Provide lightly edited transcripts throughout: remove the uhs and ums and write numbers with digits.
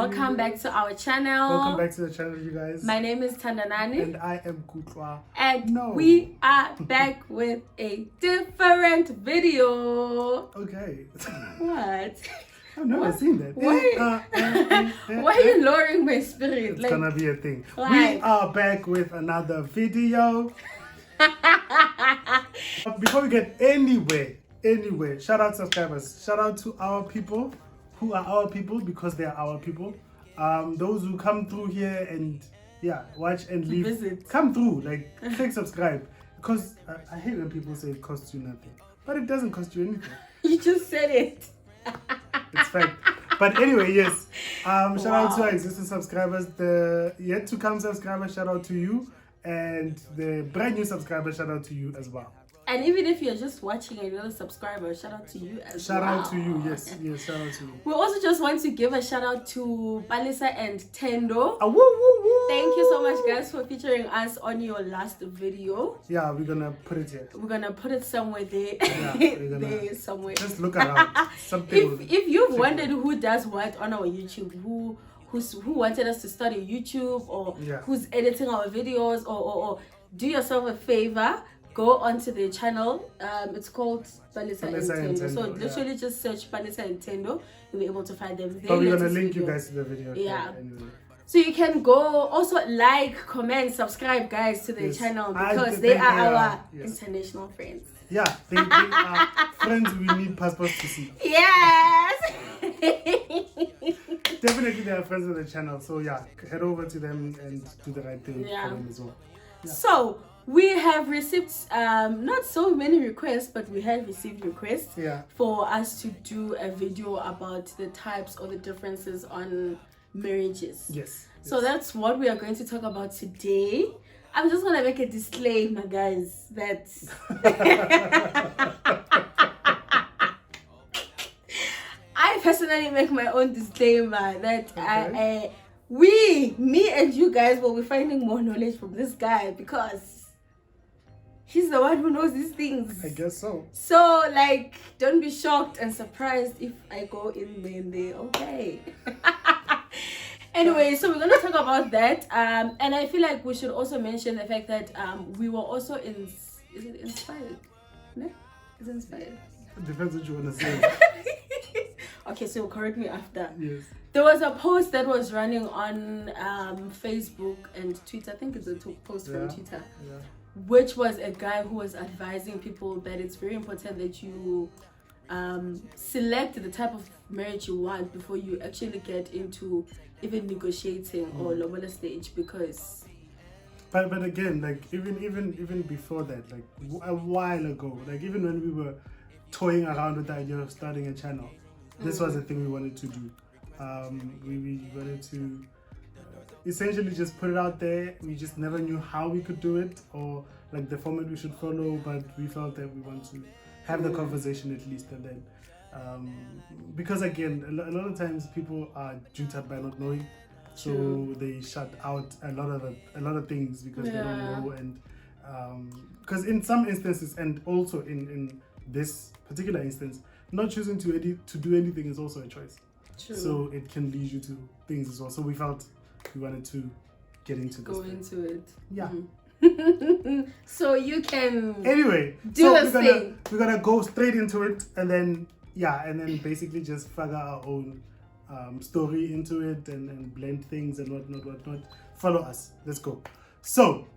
Welcome back to our channel. Welcome back to the channel, you guys. My name is Tandanani. And I am Kutlwa. And we are back with a different video. Okay. What? I've never seen that. Why are you lowering my spirit? It's gonna be a thing. Like, we are back with another video. Before we get anywhere, shout out subscribers. Shout out to our people who are our people because they are our people. Those who come through here and watch and leave. Visit. Come through, like click subscribe. Because I hate when people say it costs you nothing. But it doesn't cost you anything. You just said it. It's fact. But anyway, yes. Shout out to our existing subscribers. The yet to come subscribers, shout out to you. And the brand new subscribers, shout out to you as well. And even if you're just watching and you're not a subscriber, shout out to you as well. Shout out to you, yes, shout out to you. We also just want to give a shout out to Palisa and Tendo. Woo, woo, woo. Thank you so much, guys, for featuring us on your last video. Yeah, we're gonna put it here. We're gonna put it somewhere there. Yeah, we're gonna there somewhere. Just look around. If you've wondered who does what on our YouTube, who wanted us to study YouTube or who's editing our videos or do yourself a favor, go onto the channel. It's called Palisa and Tendo. So literally just search Palisa and Tendo. You'll be able to find them there. But we're gonna link you guys to the video. Yeah. Anyway. So you can go also like, comment, subscribe, guys, to the channel because they are our international friends. Yeah, they are friends we need passports to see. Yes. Definitely they are friends of the channel. So yeah, head over to them and do the right thing for them as well. Yeah. So we have received not so many requests, but we have received requests for us to do a video about the types or the differences on marriages. Yes. So that's what we are going to talk about today. I'm just gonna make a disclaimer, guys, that I personally make my own disclaimer that me and you guys will be finding more knowledge from this guy because he's the one who knows these things. I guess so. So, like, don't be shocked and surprised if I go in there, okay? Anyway, so we're going to talk about that. And I feel like we should also mention the fact that we were also inspired? No? Is it inspired? It depends what you want to say. Okay, so correct me after. Yes. There was a post that was running on Facebook and Twitter. I think it's a post from Twitter. Yeah. Which was a guy who was advising people that it's very important that you select the type of marriage you want before you actually get into even negotiating or lobola stage, because but again, like even before that, like a while ago, like even when we were toying around with the idea of starting a channel, this was the thing we wanted to do. We wanted to essentially just put it out there. We just never knew how we could do it or like the format we should follow, but we felt that we want to have the conversation at least. And then because again, a lot of times people are jilted by not knowing, so they shut out a lot of things because they don't know. And because in some instances, and also in this particular instance, not choosing to do anything is also a choice. True. So it can lead you to things as well. So we felt we wanted to get into this. Go into it. Yeah. So you can anyway we're gonna go straight into it and then basically just figure our own story into it and blend things and whatnot. Follow us. Let's go. So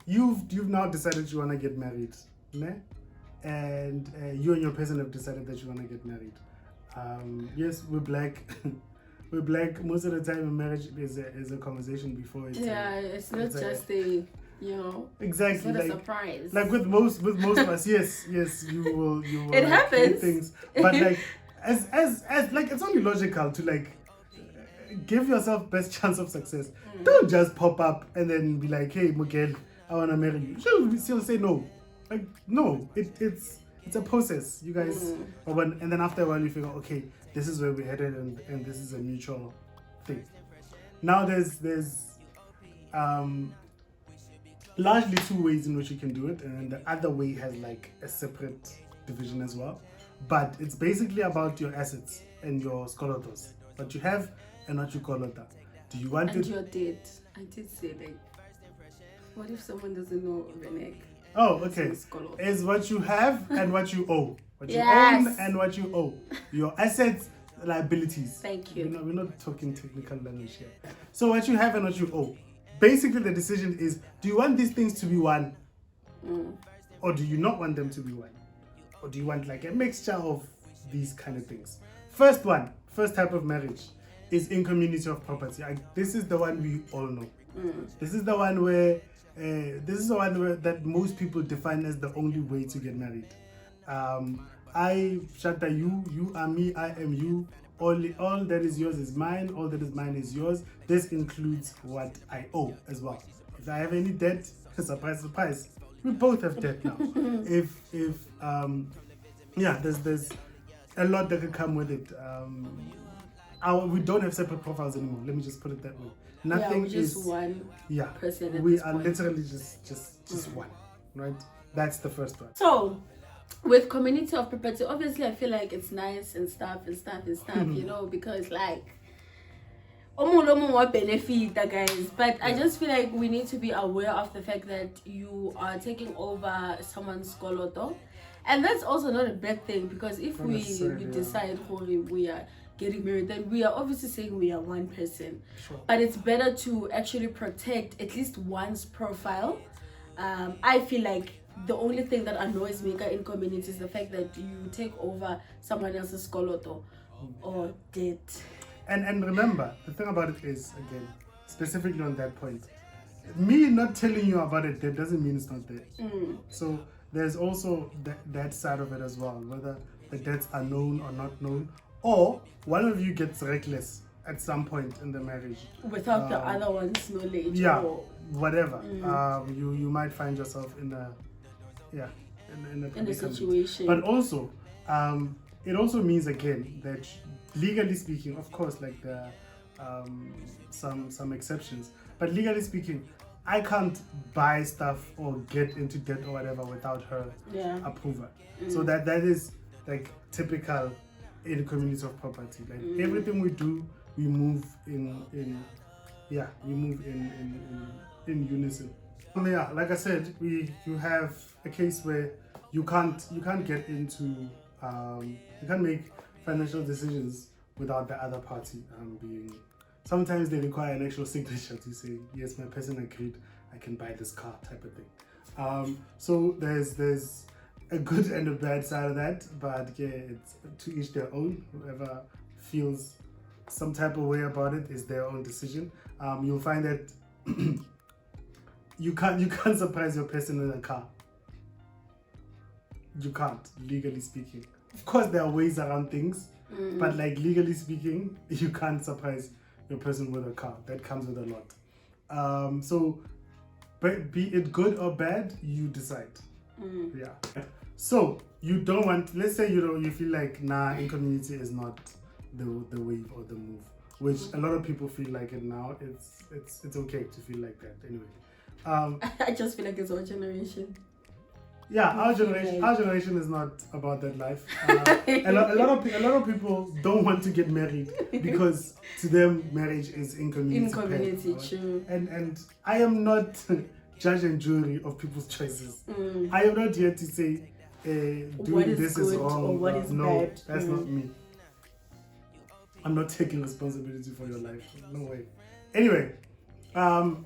you've now decided you want to get married, né? And you and your person have decided that you want to get married. Yes, we're black. We're black. Most of the time in marriage is a conversation before it. It's not just a exactly, it's not a surprise. Like with most of us, yes, you will it happens. Things, but like as like it's only logical to like give yourself best chance of success. Don't just pop up and then be like, hey Miguel, I wanna marry you. She'll say no. Like no, it's a process, you guys. And then after a while you figure, okay, this is where we're headed and this is a mutual thing. Now there's largely two ways in which you can do it, and then the other way has like a separate division as well. but it's basically about your assets and your skolotos, what you have and what you kolota. Do you want And it? your debt. I did say like, what if someone doesn't know Renek? Oh, okay. Skolo. Is what you have and what you owe. What you Yes. own and what you owe. Your assets, liabilities. Thank you. We're not talking technical language here. So what you have and what you owe. Basically, the decision is, do you want these things to be one? Or do you not want them to be one? Or do you want like a mixture of these kind of things? First type of marriage is in community of property. This is the one we all know. This is the one where that most people define as the only way to get married. I, Shata, you are me, I am you. All that is yours is mine. All that is mine is yours. This includes what I owe as well. If I have any debt, surprise, surprise, we both have debt now. There's a lot that can come with it. We don't have separate profiles anymore. Let me just put it that way. Nothing we're just one person. We are literally just one, right? That's the first one. So, with community of property, obviously I feel like it's nice and stuff, you know, because like what benefit, guys. But I just feel like we need to be aware of the fact that you are taking over someone's skoloto, and that's also not a bad thing, because if we decide we are getting married, then we are obviously saying we are one person. Sure. But it's better to actually protect at least one's profile. I feel like the only thing that annoys me in community is the fact that you take over someone else's skoloto or debt. And remember, the thing about it is, again, specifically on that point, me not telling you about it, that doesn't mean it's not there. So there's also that side of it as well, whether the debts are known or not known, or one of you gets reckless at some point in the marriage without the other one's knowledge. Or whatever. You might find yourself in a situation. But also, it also means again that legally speaking, of course, like there are some exceptions, but legally speaking, I can't buy stuff or get into debt or whatever without her approval. So that is like typical in community of property. Like everything we do, we move in unison. Like I said, you have a case where you can't get into you can't make financial decisions without the other party being. Sometimes they require an actual signature to say, yes, my person agreed, I can buy this car, type of thing. So there's a good and a bad side of that, but yeah, it's to each their own. Whoever feels some type of way about it is their own decision. You'll find that you can't surprise your person with a car. You can't, legally speaking. Of course, there are ways around things, but like legally speaking, you can't surprise your person with a car. That comes with a lot. So, be it good or bad, you decide. Yeah. So you don't want. Let's say you feel like in community is not the wave or the move, which a lot of people feel like it now. It's okay to feel like that anyway. I just feel like it's our generation. Yeah, our generation is not about that life. A lot of people don't want to get married because to them marriage is in community. In community, true. And I am not judge and jury of people's choices. I am not here to say doing this is wrong or what is no, bad. that's not me. I'm not taking responsibility for your life. No way. Anyway,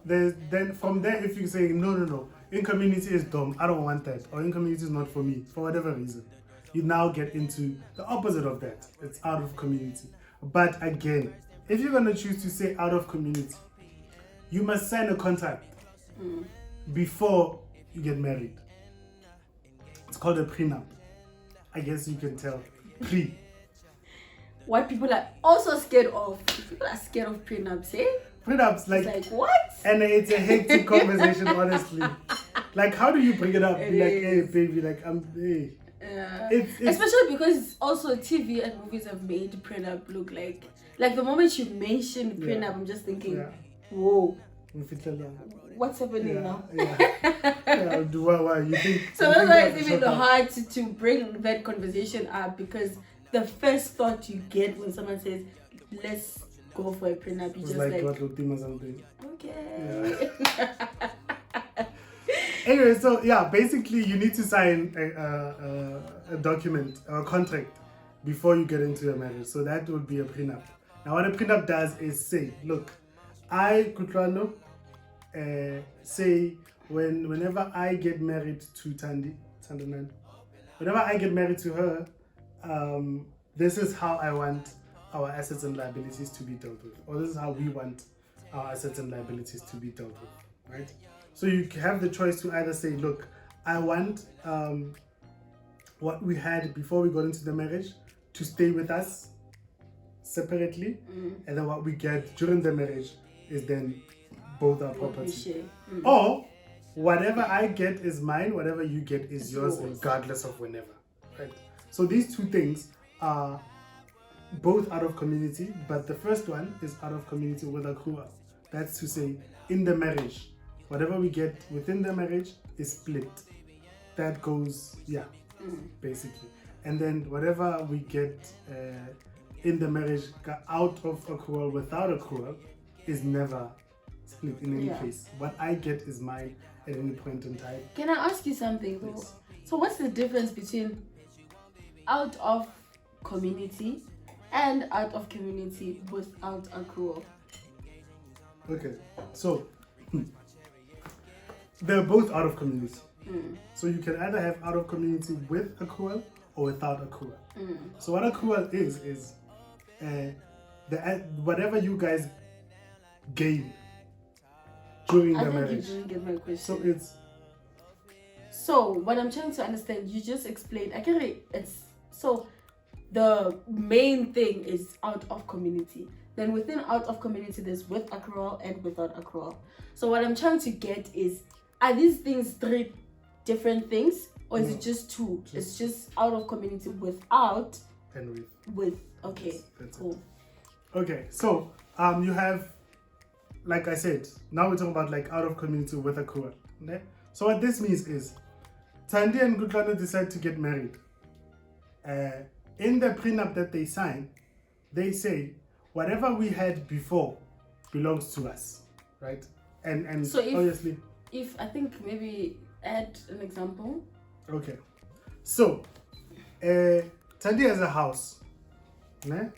then from there, if you say no, in community is dumb, I don't want that, or in community is not for me, for whatever reason, you now get into the opposite of that. It's out of community. But again, if you're gonna choose to say out of community, you must sign a contract before you get married. It's called a prenup. I guess you can tell. Pre. What people are also scared of. People are scared of prenups, eh? Prenups, like what? And it's a hectic conversation, honestly. Like, how do you bring it up? It Be like, is. hey, baby, like, hey. It's Especially because also TV and movies have made prenup look like the moment you mention prenup, I'm just thinking, whoa, What's happening now? Why you think? So that's why it's even hard to bring that conversation up, because the first thought you get when someone says, "Let's go for a prenup," you just like or something. Okay. Yeah. Anyway, so yeah, basically you need to sign a document or a contract before you get into a marriage. So that would be a prenup. Now, what a prenup does is say, look, I, Kutlwano, say whenever I get married to Tandanan, whenever I get married to her, this is how I want our assets and liabilities to be dealt with, or this is how we want our assets and liabilities to be dealt with, right? So you have the choice to either say, look, I want what we had before we got into the marriage to stay with us separately, and then what we get during the marriage is then both our property. Or whatever I get is mine, whatever you get is yours, regardless of whenever. Right? So these two things are both out of community, but the first one is out of community with accrual. That's to say, in the marriage, whatever we get within the marriage is split. That goes, basically. And then whatever we get in the marriage out of accrual, without accrual, is never split in any case. What I get is mine at any point in time. Can I ask you something though? Yes. So what's the difference between out of community and out of community without accrual? Okay, so they're both out of community. So you can either have out of community with accrual or without accrual. So what accrual is whatever you guys gain during the marriage. You didn't get my question. So it's. So what I'm trying to understand, you just explained. So the main thing is out of community. Then within out of community, there's with accrual and without accrual. So what I'm trying to get is, are these things three different things, or is it just two? It's just out of community without and with. Okay, yes, cool. Okay, so you have, like I said, now we're talking about like out of community with accrual. Okay? So what this means is, Thandi and Kutlwano decide to get married. In the prenup that they sign, they say whatever we had before belongs to us, right? And so obviously, if I think maybe add an example. Okay, so Thandi has a house. Ne?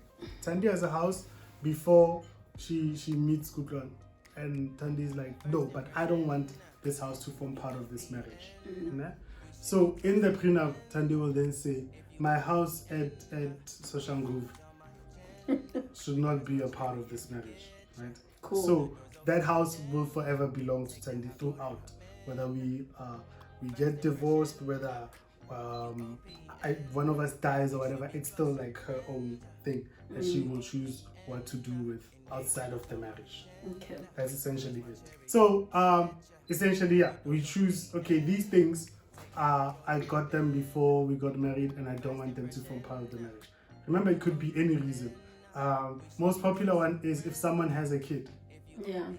Thandi has a house before she meets Kutlwano, and Thandi is like, no, but I don't want this house to form part of this marriage. Ne? So in the prenup, Thandi will then say, my house at Soshanguve should not be a part of this marriage, right? Cool. So that house will forever belong to Thandi throughout, whether we get divorced, whether one of us dies or whatever. It's still like her own thing that she will choose what to do with outside of the marriage. Okay, that's essentially it. So essentially, we choose. Okay, these things I got them before we got married, and I don't want them to form part of the marriage. Remember, it could be any reason. Most popular one is if someone has a kid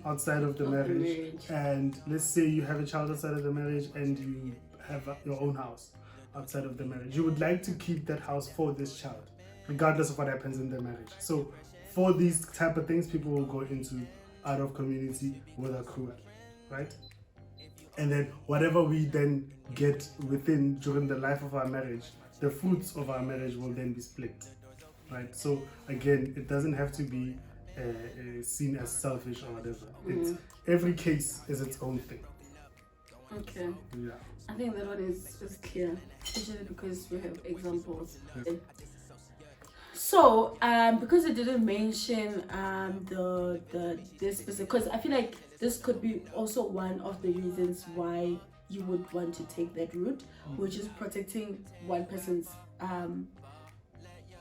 outside of the marriage, and let's say you have a child outside of the marriage and you have your own house outside of the marriage. You would like to keep that house for this child, regardless of what happens in the marriage. So for these type of things, people will go into out of community with accrual, right? And then whatever we then get within during the life of our marriage, the fruits of our marriage will then be split, right? So again, it doesn't have to be seen as selfish or whatever. It's every case is its own thing. Okay. Yeah. I think that one is clear, especially because we have examples. Yeah. So, because it didn't mention this specific, because I feel like this could be also one of the reasons why you would want to take that route, which is protecting one person's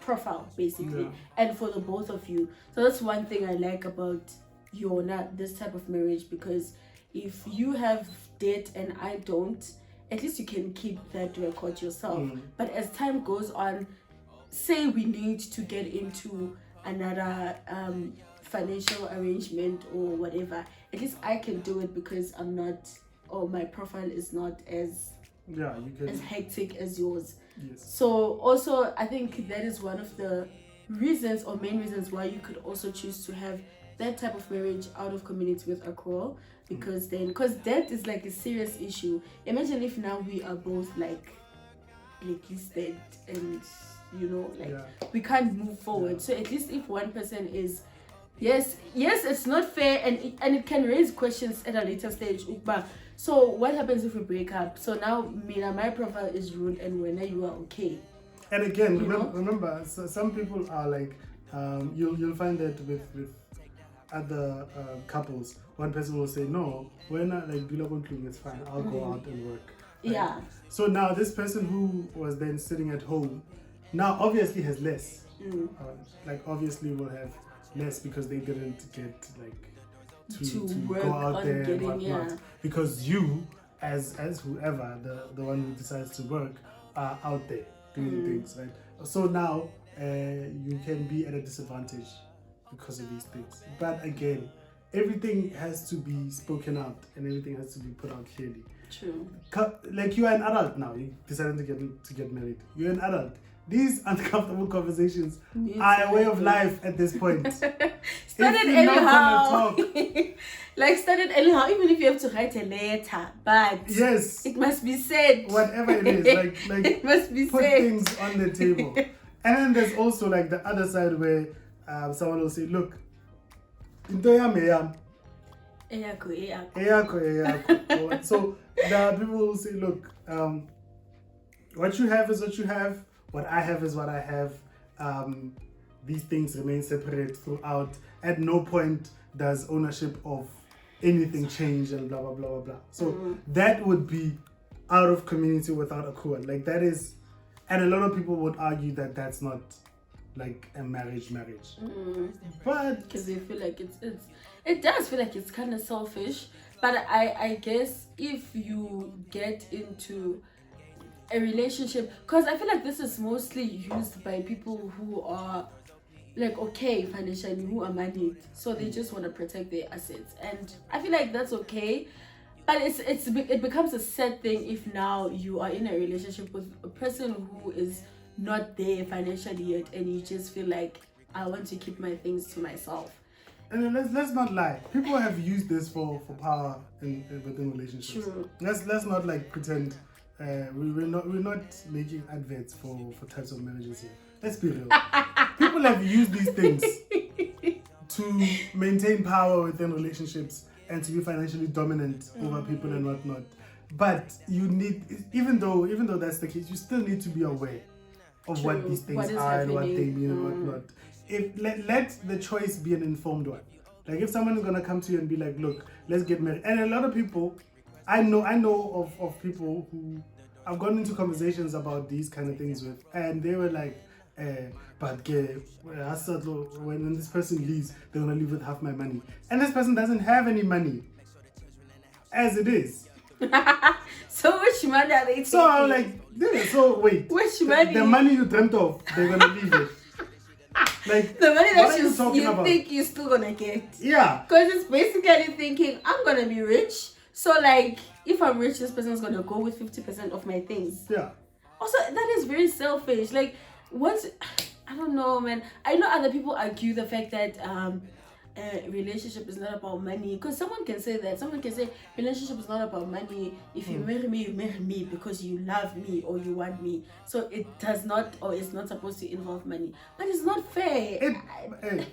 profile, basically, and for the both of you. So that's one thing I like about this type of marriage, because if you have debt and I don't, at least you can keep that record yourself. But as time goes on, say we need to get into another financial arrangement or whatever, at least I can do it because I'm not, or my profile is not as hectic as yours. Yes. So also I think that is one of the reasons or main reasons why you could also choose to have that type of marriage out of community with Accor, because because debt is like a serious issue. Imagine if now we are both like blacklisted and we can't move forward. So at least if one person is yes it's not fair, and it can raise questions at a later stage. So what happens if we break up? So now my profile is ruined, and when you are okay. And again, remember, some people are like, you'll find that with other couples, one person will say, no, we're not like it's fine, I'll go out and work. Right? Yeah. So now this person who was then sitting at home now obviously has less. Obviously will have less because they didn't get to work go out on there getting, and whatnot. Because you, as whoever, the one who decides to work, are out there doing things, right? So now you can be at a disadvantage because of these things. But again, everything has to be spoken out and everything has to be put out clearly. True. Like you are an adult now. You decided to get married. You're an adult. These uncomfortable conversations are a way of life at this point. Started anyhow. Started anyhow, even if you have to write a letter, but yes, it must be said. Whatever it is, like it must be put said. Things on the table. And then there's also like the other side where someone will say, look, into yam. So there are people who say, look, what you have is what you have, what I have is what I have. These things remain separate throughout. At no point does ownership of anything change and blah blah blah blah blah. So that would be out of community without Accor. Like that is, and a lot of people would argue that that's not like a marriage, but because they feel like it does feel like it's kind of selfish. But I guess if you get into a relationship, because I feel like this is mostly used by people who are like okay financially, who are married, so they just want to protect their assets, and I feel like that's okay. But it becomes a sad thing if now you are in a relationship with a person who is not there financially yet, and you just feel like I want to keep my things to myself. And let's not lie. People have used this for power within relationships. True. Let's not like pretend. We're not making adverts for types of marriages here. Let's be real. People have used these things to maintain power within relationships and to be financially dominant over people and whatnot. But you need, even though that's the case, you still need to be aware of what these things are and what they mean and whatnot. If let the choice be an informed one. Like if someone is gonna come to you and be like, look, let's get married. And a lot of people, I know of people who I've gone into conversations about these kind of things with, and they were like, but when this person leaves, they're gonna leave with half my money. And this person doesn't have any money as it is. So which money are they taking? So I'm like, so wait, which money? The money you dreamt of, they're gonna leave it. Like the money that you think you're still gonna get. Yeah. Because it's basically thinking, I'm gonna be rich. So like, if I'm rich, this person's gonna go with 50% of my things. Yeah. Also, that is very selfish. Like, I don't know, man. I know other people argue the fact that a relationship is not about money, because someone can say that. Someone can say relationship is not about money. If you marry me because you love me or you want me. So it does not, or it's not supposed to involve money. But it's not fair.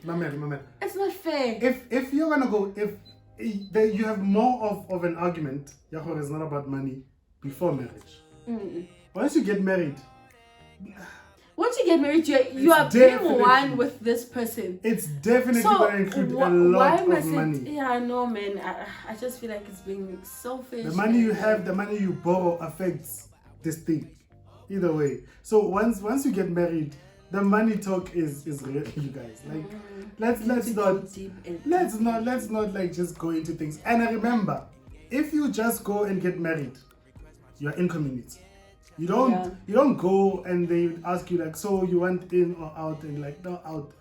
My man. It's not fair. If you're gonna go, if you have more of an argument, Yahweh is not about money before marriage. Once you get married, you are being one with this person. It's definitely going to include a lot of money. Yeah, no, man. I just feel like it's being selfish. The money you have, the money you borrow affects this thing. Either way. So once you get married, the money talk is real, you guys. Like let's not like just go into things. And I remember, if you just go and get married, you're in community. You don't go and they ask you like, so you want in or out, and like, no, out.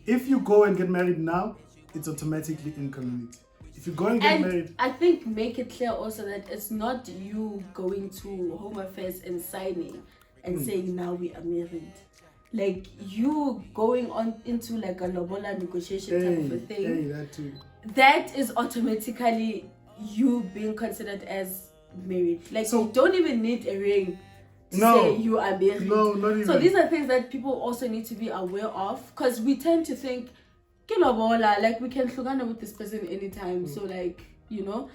If you go and get married now, it's automatically in community. If you go and get married, I think make it clear also that it's not you going to Home Affairs and signing and saying now we are married. Like you going on into like a lobola negotiation type of a thing. That too. That is automatically you being considered as married. Like So, you don't even need a ring to say you are married. No, not even. So these are things that people also need to be aware of, because we tend to think, like we can hlukana with this person anytime. So like, you know,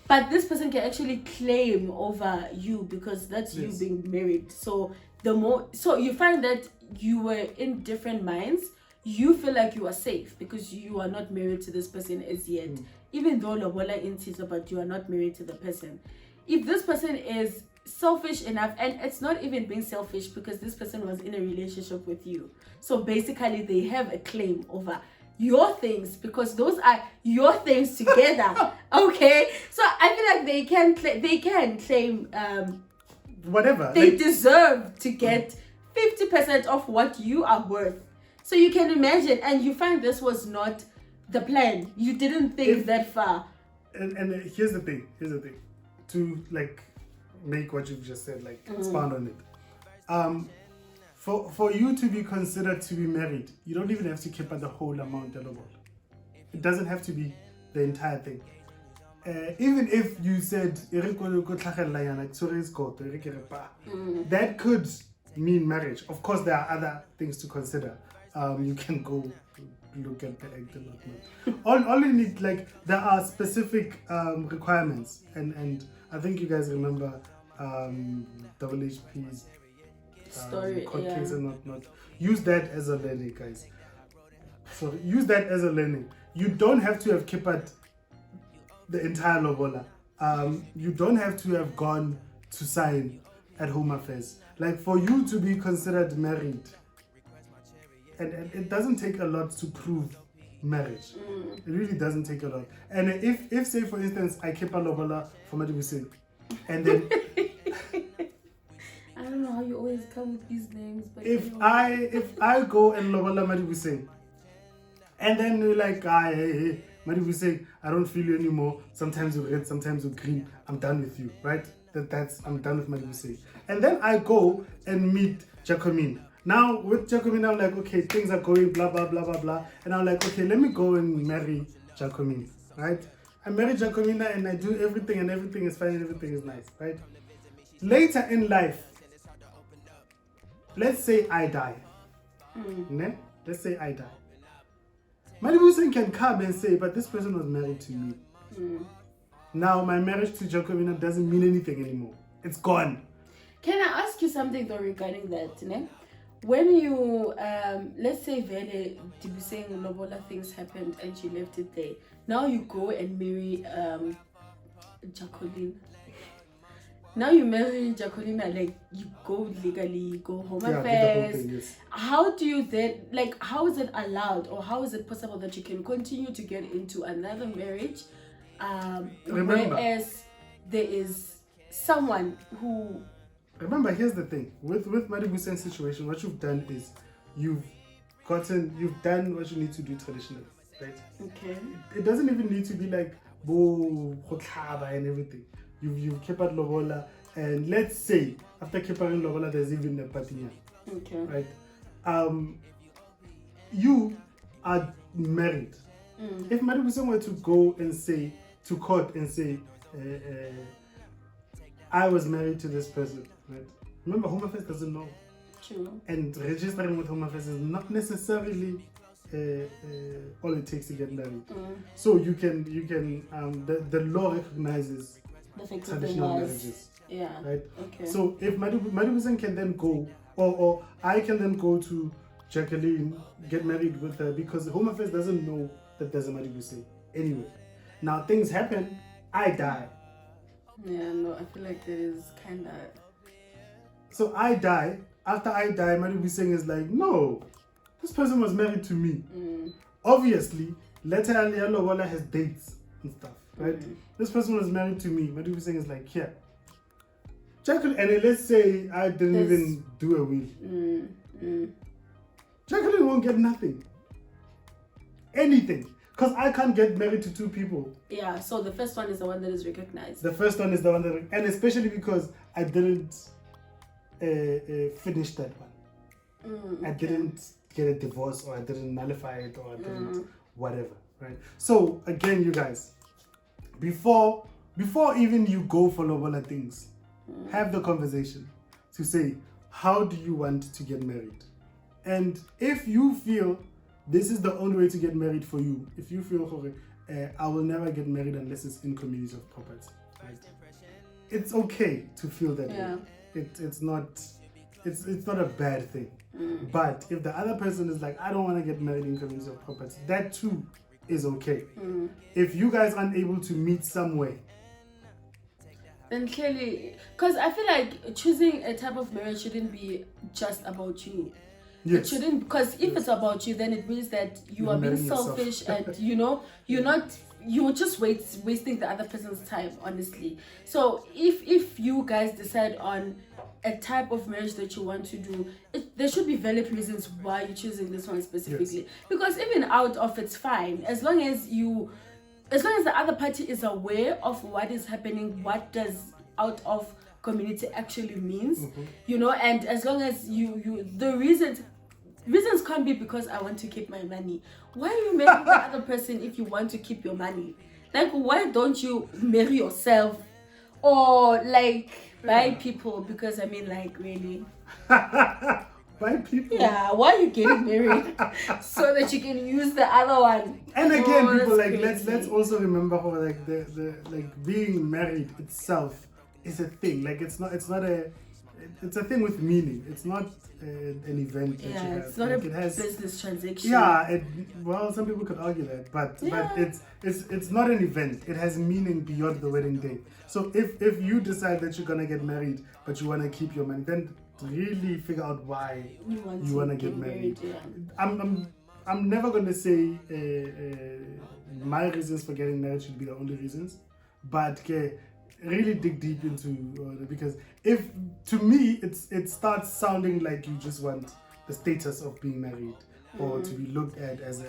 but this person can actually claim over you because that's you being married. So so you find that you were in different minds. You feel like you are safe because you are not married to this person as yet. Even though lobola insists but you are not married to the person. If this person is selfish enough, and it's not even being selfish because this person was in a relationship with you, so basically they have a claim over your things because those are your things together. Okay, so I feel like they can claim whatever they deserve to get 50% of what you are worth. So you can imagine, and you find this was not the plan. You didn't think that far. And here's the thing. To like make what you've just said, like expand on it. For you to be considered to be married, you don't even have to keep the whole amount of lobola. It doesn't have to be the entire thing. Even if you said that could mean marriage. Of course, there are other things to consider. You can go look at the act and whatnot. All you need, like, there are specific requirements, and I think you guys remember WHP's story, court case and whatnot. Use that as a learning, guys. So use that as a learning. You don't have to have kept the entire lobola. You don't have to have gone to sign at Home Affairs. Like, for you to be considered married, and it doesn't take a lot to prove marriage. It really doesn't take a lot. And if say for instance I keep a lobola for Madibuse, and then I don't know how you always come with these names, but if I go and lobola Madibuse, and then you're like, hey, Madibuse, I don't feel you anymore. Sometimes you're red, sometimes you're green. I'm done with you, right? I'm done with Madibuse. And then I go and meet Jacomine. Now with Jacomine, I'm like, okay, things are going blah blah blah blah blah, and I'm like, okay, let me go and marry Jacomine, right? I marry Jacomine and I do everything, and everything is fine, and everything is nice, right? Later in life, let's say I die. Let's say I die. Madibuse can come and say, but this person was married to me. Now my marriage to Jacomine doesn't mean anything anymore. It's gone. Can I ask you something though regarding that, ne? When you let's say Vele saying lobola things happened and she left it there. Now you go and marry Jacqueline. Now you marry Jacqueline, like you go legally, you go Home Affairs. Yes. How do you then, like, how is it allowed or how is it possible that you can continue to get into another marriage whereas there is someone who... Remember, here's the thing. With Madibuse's situation, what you've done is you've done what you need to do traditionally, right? Okay. It doesn't even need to be like bo and everything. You've kept at lobola, and let's say after keeping lobola there's even a patinya. Okay. Right? You are married. If Madibuse were to go and say to court and say I was married to this person, right? Remember, Home Affairs doesn't know. True. And registering with Home Affairs is not necessarily all it takes to get married. So you can the law recognizes traditional marriages. Yeah. Right. Okay. So if Madibuse can then go, or I can then go to Jacqueline, get married with her, because Home Affairs doesn't know that there's a Madibuse anyway. Now things happen, I die. Yeah, no, I feel like that is kind of... So I die. After I die, Madibuse is like, no, this person was married to me. Obviously, letter Lobola has dates and stuff, right? This person was married to me. Madibuse is like, yeah. Jacqueline, and let's say I didn't even do a will. Jacqueline won't get nothing. anything. Because I can't get married to two people. Yeah, so the first one is the one that is recognized. The first one is the one that, and especially because I didn't finish that one. I didn't get a divorce, or I didn't nullify it, or I didn't whatever, right? So again, you guys, before even you go for lobola things, have the conversation to say, how do you want to get married? And if you feel this is the only way to get married for you, if you feel I will never get married unless it's in communities of property, right? It's okay to feel that way. It's not a bad thing. But if the other person is like, I don't want to get married in communities of property, that too is okay. If you guys aren't able to meet somewhere, then clearly, because I feel like choosing a type of marriage shouldn't be just about you. Yes. It shouldn't, because if it's about you, then it means that you are being selfish and you're just wasting the other person's time, honestly. So if you guys decide on a type of marriage that you want to do, there should be valid reasons why you're choosing this one specifically. Yes. Because even out of it's fine, as long as the other party is aware of what is happening, what does out of community actually means, and as long as the reasons can't be because I want to keep my money. Why are you marrying the other person if you want to keep your money? Like, why don't you marry yourself or buy people? Because I mean, really. By people. Yeah, why are you getting married? So that you can use the other one. And again, people let's also remember how the being married itself is a thing. It's a thing with meaning. It's not an event that you have. It's not a business transaction. Yeah, some people could argue that, but it's not an event. It has meaning beyond the wedding day. So if you decide that you're gonna get married, but you wanna keep your money, then really figure out why you wanna get married. I'm never gonna say my reasons for getting married should be the only reasons, but really dig deep into because if to me it starts sounding like you just want the status of being married or to be looked at as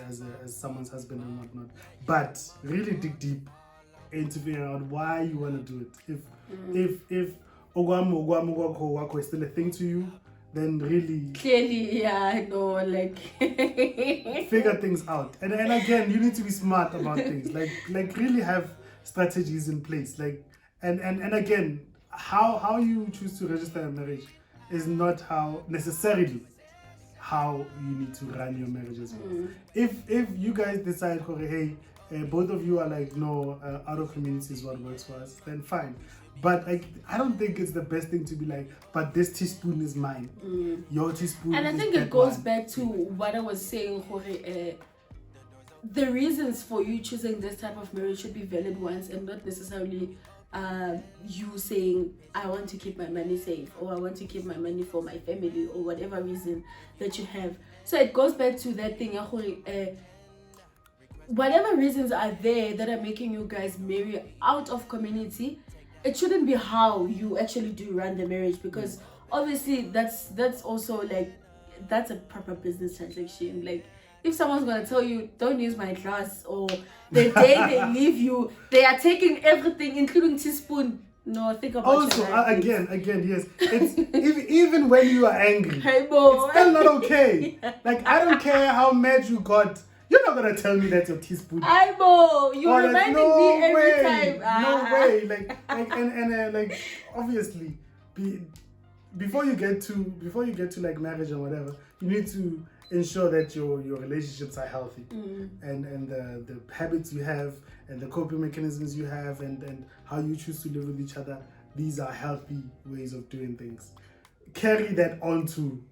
someone's husband and whatnot, but really dig deep into figuring out why you want to do it. If ogwamo is still a thing to you, then really clearly figure things out. And again, you need to be smart about things, like really have strategies in place, and again, how you choose to register a marriage is not necessarily how you need to run your marriage as well. If you guys decide, hey, both of you are out of community is what works for us, then fine. But I don't think it's the best thing to be but this teaspoon is mine. Your teaspoon and I think it goes back to what I was saying, Jorge. The reasons for you choosing this type of marriage should be valid ones and not necessarily you saying I want to keep my money safe or I want to keep my money for my family or whatever reason that you have. So it goes back to that thing, whatever reasons are there that are making you guys marry out of community, it shouldn't be how you actually do run the marriage, because obviously that's also that's a proper business transaction. If someone's gonna tell you don't use my glass, or the day they leave you they are taking everything including teaspoon, no, think about also again yes, it's even when you are angry, it's still not okay. I don't care how mad you got, you're not gonna tell me that's your teaspoon. You're reminding me every time. No way. And obviously before you get to marriage or whatever, you need to ensure that your relationships are healthy, and the habits you have and the coping mechanisms you have and how you choose to live with each other, these are healthy ways of doing things. Carry that on to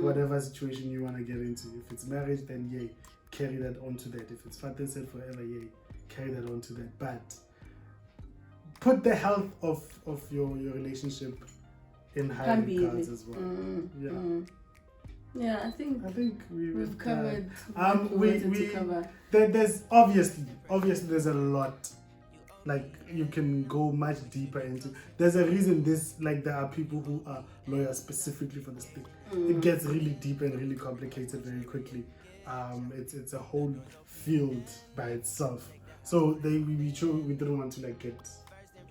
whatever situation you want to get into. If it's marriage, then yay, carry that on to that. If it's Father said forever, yay, carry that on to that. But put the health of your relationship in high regards as well. Yeah, I think we've covered we cover. There's obviously there's a lot you can go much deeper into. There's a reason there are people who are lawyers specifically for this thing. It gets really deep and really complicated very quickly. It's a whole field by itself. So we didn't want to like get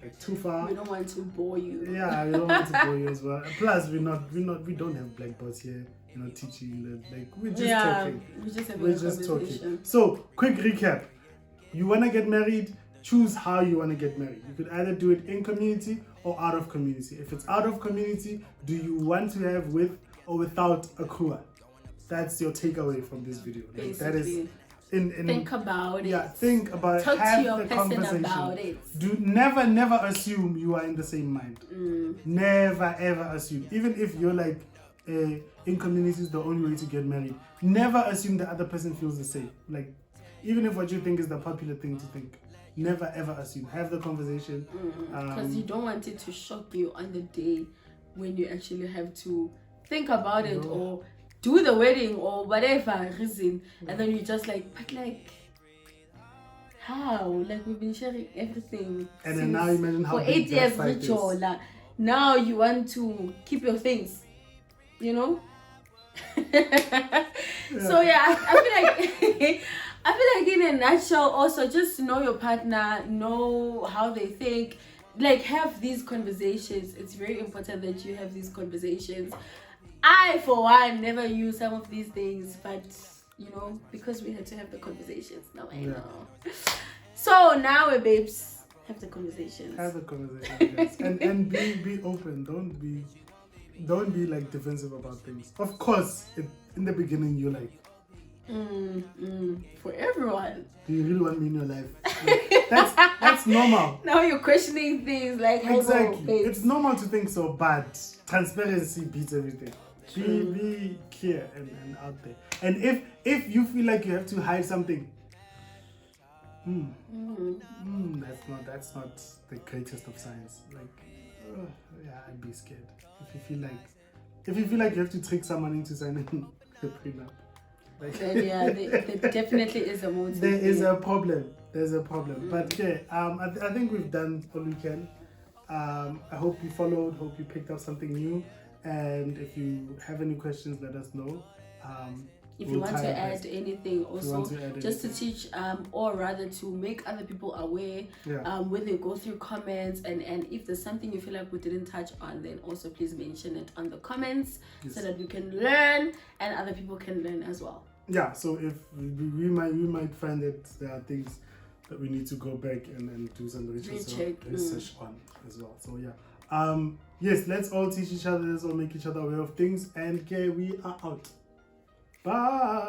like too far. We don't want to bore you. Yeah, we don't want to bore you as well. Plus, we don't have black belts here, teaching you that. Like we're just talking. We're just talking. So, quick recap: you wanna get married? Choose how you wanna get married. You could either do it in community or out of community. If it's out of community, do you want to have with or without a kua? That's your takeaway from this video. Like, that is. Think about it. Yeah, think about it. Talk have to your the person conversation. about it. Do never assume you are in the same mind. Never ever assume. Even if you're like in community is the only way to get married. Never assume the other person feels the same. Like even if what you think is the popular thing to think. Never ever assume. Have the conversation. Because you don't want it to shock you on the day when you actually have to think about it or do the wedding or whatever reason, and then you just like, but like, how? Like we've been sharing everything. And then now imagine how for big 8 years, that fight is. Now you want to keep your things, So yeah, I feel like I feel like in a nutshell, also just know your partner, know how they think, like have these conversations. It's very important that you have these conversations. I, for one, never use some of these things, but because we had to have the conversations. Now I know. So now, babes, have the conversations. Have the conversations, yes. and be open. Don't be like defensive about things. Of course, in the beginning you're like, for everyone. Do you really want me in your life? Like, that's normal. Now you're questioning things like exactly. It's normal to think so, but transparency beats everything. Be clear and out there. And if you feel like you have to hide something, that's not the greatest of signs. Like, I'd be scared. If you feel like you have to trick someone into signing a prenup, like, then there definitely is a motive. There is a problem. There's a problem. But yeah, I think we've done all we can. I hope you followed. Hope you picked up something new. And if you have any questions, let us know. If you want to add anything also, just to teach or rather to make other people aware when they go through comments, and if there's something you feel like we didn't touch on, then also please mention it on the comments so that we can learn and other people can learn as well. Yeah, so if we might find that there are things that we need to go back and do some research on as well. So yeah. Yes, let's all teach each other, let's all make each other aware of things, and we are out. Bye.